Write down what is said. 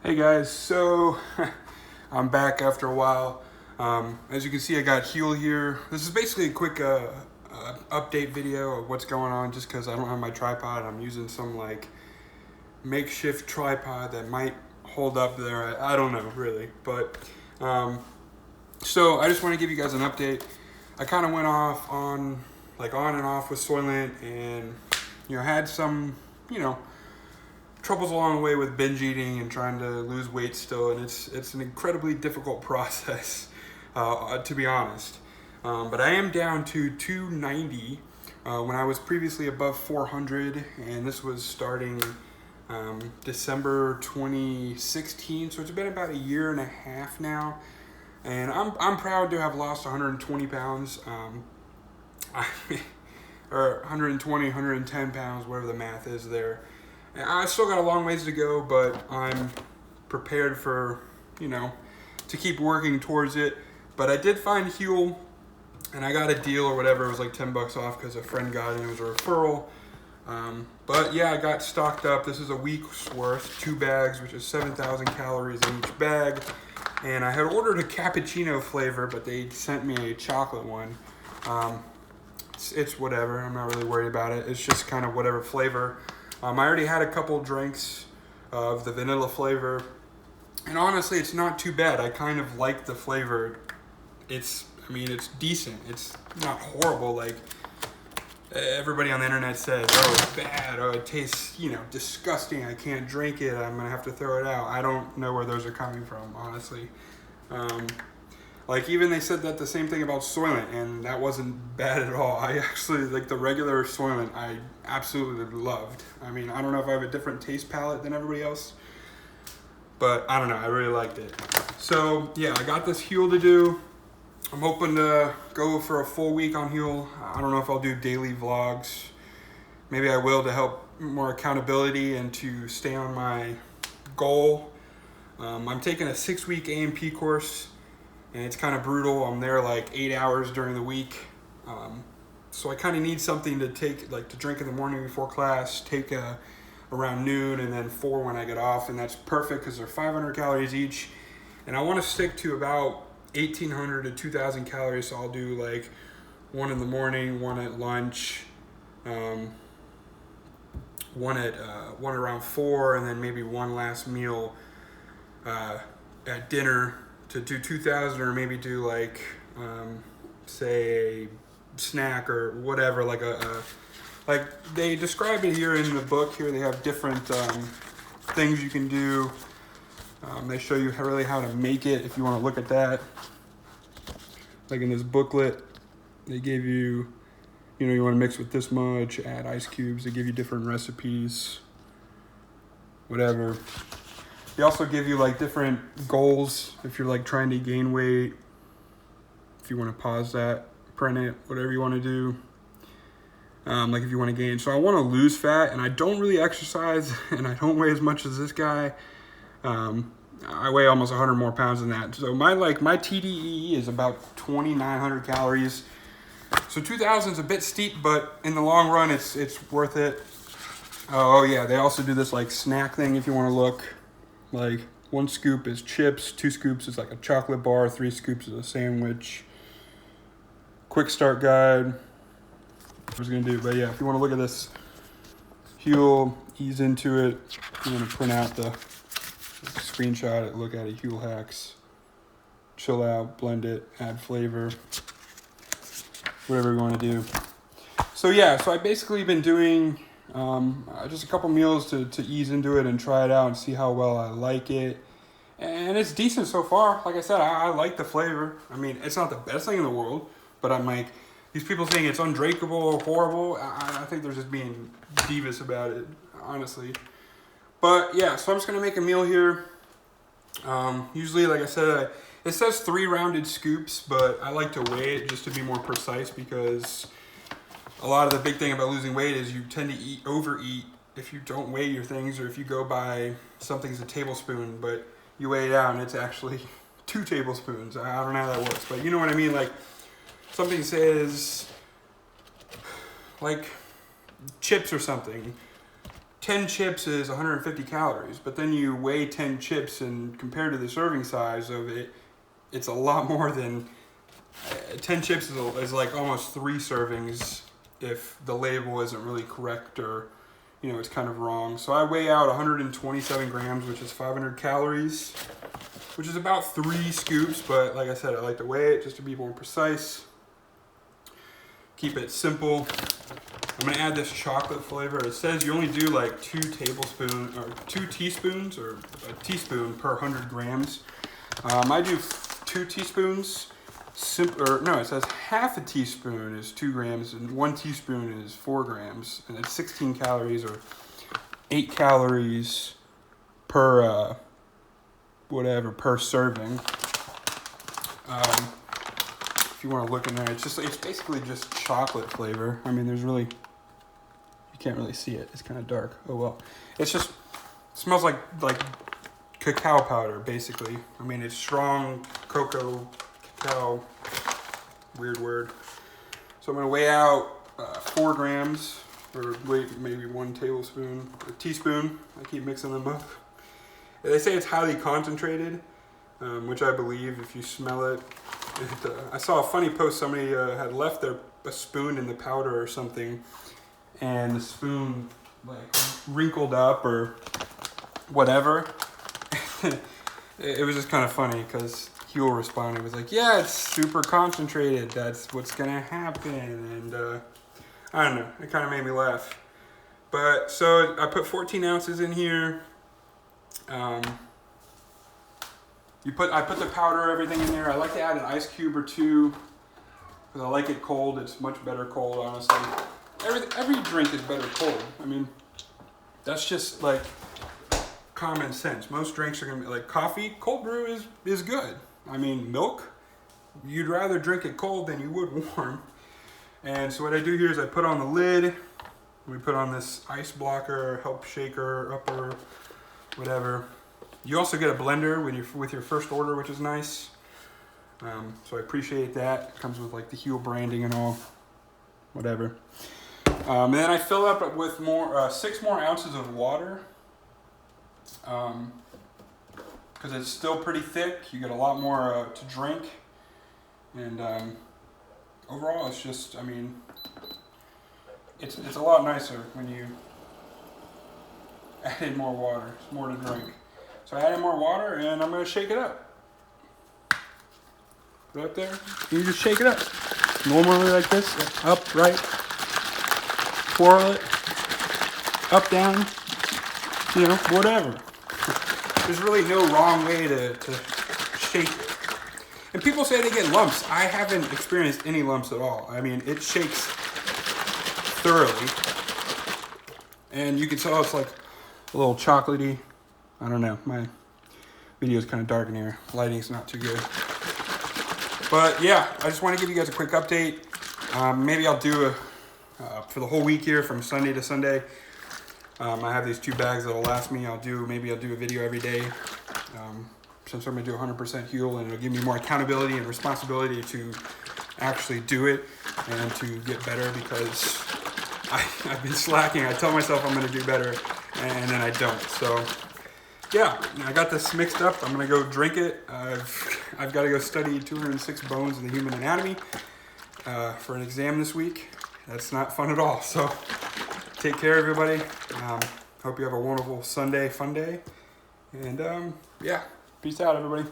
Hey guys, so I'm back after a while. As you can see, I got Huel here. This is basically a quick update video of what's going on just because I don't have my tripod. I'm using some like makeshift tripod that might hold up there. I don't know really, but so I just want to give you guys an update. I kind of went off on and off with Soylent and had some troubles along the way with binge eating and trying to lose weight still, and it's an incredibly difficult process, to be honest. But I am down to 290 when I was previously above 400, and this was starting December 2016, so it's been about a year and a half now, and I'm proud to have lost 120 pounds, or 120, 110 pounds, whatever the math is there. I still got a long ways to go, but I'm prepared for, to keep working towards it. But I did find Huel, and I got a deal or whatever. It was like $10 off because a friend got it and it was a referral. But yeah, I got stocked up. This is a week's worth, 2 bags, which is 7,000 calories in each bag. And I had ordered a cappuccino flavor, but they sent me a chocolate one. It's whatever. I'm not really worried about it. It's just kind of whatever flavor. I already had a couple drinks of the vanilla flavor, and honestly, it's not too bad. I kind of like the flavor. It's decent. It's not horrible like everybody on the internet says. Oh, it's bad. Oh, it tastes, disgusting. I can't drink it. I'm gonna have to throw it out. I don't know where those are coming from, honestly. Even they said that the same thing about Soylent, and that wasn't bad at all. I actually, the regular Soylent, I absolutely loved. I don't know if I have a different taste palette than everybody else, but I don't know, I really liked it. So yeah, I got this Huel to do. I'm hoping to go for a full week on Huel. I don't know if I'll do daily vlogs. Maybe I will to help more accountability and to stay on my goal. I'm taking a 6-week A&P course. And it's kind of brutal. I'm there like 8 hours during the week. So I kind of need something to take, to drink in the morning before class, take around noon, and then 4 when I get off. And that's perfect because they're 500 calories each. And I want to stick to about 1,800 to 2,000 calories. So I'll do one in the morning, one at lunch, one around 4, and then maybe one last meal at dinner. To do 2,000, or maybe do say a snack or whatever, they describe it here in the book. Here they have different things you can do. They show you how to make it if you want to look at that. Like in this booklet, they give you, you want to mix with this much, add ice cubes. They give you different recipes, whatever. They also give you different goals if you're trying to gain weight. If you want to pause that, print it, whatever you want to do. If you want to gain. So I want to lose fat, and I don't really exercise, and I don't weigh as much as this guy. I weigh almost 100 more pounds than that. So my TDEE is about 2,900 calories. So 2,000 is a bit steep, but in the long run, it's worth it. Oh yeah, they also do this snack thing if you want to look. 1 scoop is chips, 2 scoops is a chocolate bar, 3 scoops is a sandwich. Quick start guide. I was gonna do, but yeah, if you want to look at this Huel, ease into it. You want to print out the screenshot it, look at it, Huel hacks. Chill out, blend it, add flavor, whatever you want to do. So yeah, so I basically been doing just a couple meals to ease into it and try it out and see how well I like it. And it's decent so far. Like I said, I like the flavor. It's not the best thing in the world, but I'm these people saying it's undrinkable or horrible, I think they're just being divas about it, honestly. But yeah, so I'm just going to make a meal here. Usually, like I said, it says 3 rounded scoops, but I like to weigh it just to be more precise because a lot of the big thing about losing weight is you tend to overeat if you don't weigh your things, or if you go by something's a tablespoon, but you weigh it out and it's actually 2 tablespoons. I don't know how that works, but you know what I mean? Something says, chips or something, 10 chips is 150 calories, but then you weigh 10 chips and compared to the serving size of it, it's a lot more than 10 chips is like almost 3 servings if the label isn't really correct or, you know, it's kind of wrong. So I weigh out 127 grams, which is 500 calories, which is about 3 scoops. But like I said, I like to weigh it just to be more precise. Keep it simple. I'm gonna add this chocolate flavor. It says you only do like 2 teaspoons or a teaspoon per 100 grams. I do 2 teaspoons. It says half a teaspoon is 2 grams and 1 teaspoon is 4 grams, and it's 16 calories or 8 calories per per serving. If you want to look in there, it's basically just chocolate flavor. I mean, you can't really see it. It's kind of dark. Oh well. It smells like cacao powder, basically. I mean, it's strong cacao, weird word. So I'm gonna weigh out 4 grams, or maybe 1 tablespoon, a teaspoon. I keep mixing them up. They say it's highly concentrated, which I believe if you smell it. I saw a funny post. Somebody had left a spoon in the powder or something, and the spoon like wrinkled up or whatever. It was just kind of funny because Huel responded, was like, yeah, it's super concentrated, that's what's gonna happen. And I don't know, it kind of made me laugh. But so I put 14 ounces in here. I put the powder, everything in there. I like to add an ice cube or 2 because I like it cold. It's much better cold, honestly. Every drink is better cold. I mean, that's just like common sense. Most drinks are gonna be like coffee. Cold brew is good. I mean, milk, you'd rather drink it cold than you would warm. And so what I do here is I put on the lid. We put on this ice blocker, help shaker, upper, whatever. You also get a blender with your first order, which is nice. So I appreciate that. It comes with like the Huel branding and all, whatever. And then I fill up with 6 more ounces of water. Because it's still pretty thick. You get a lot more to drink. And overall, it's just, I mean, it's a lot nicer when you add in more water. It's more to drink. So I add in more water and I'm going to shake it up. Put it up there. You just shake it up. Normally like this. Up, right. Twirl it. Up, down. You know, whatever. There's really no wrong way to shake it. And people say they get lumps. I haven't experienced any lumps at all. I mean, it shakes thoroughly. And you can tell it's like a little chocolatey. I don't know. My video is kind of dark in here. Lighting's not too good. But yeah, I just want to give you guys a quick update. Maybe I'll do for the whole week here from Sunday to Sunday. I have these 2 bags that'll last me. Maybe I'll do a video every day. Since I'm gonna do 100% Huel, and it'll give me more accountability and responsibility to actually do it and to get better, because I've been slacking. I tell myself I'm gonna do better and then I don't. So yeah, I got this mixed up. I'm gonna go drink it. I've got to go study 206 bones in the human anatomy for an exam this week. That's not fun at all. So take care, everybody. Hope you have a wonderful Sunday, fun day. And yeah, peace out, everybody.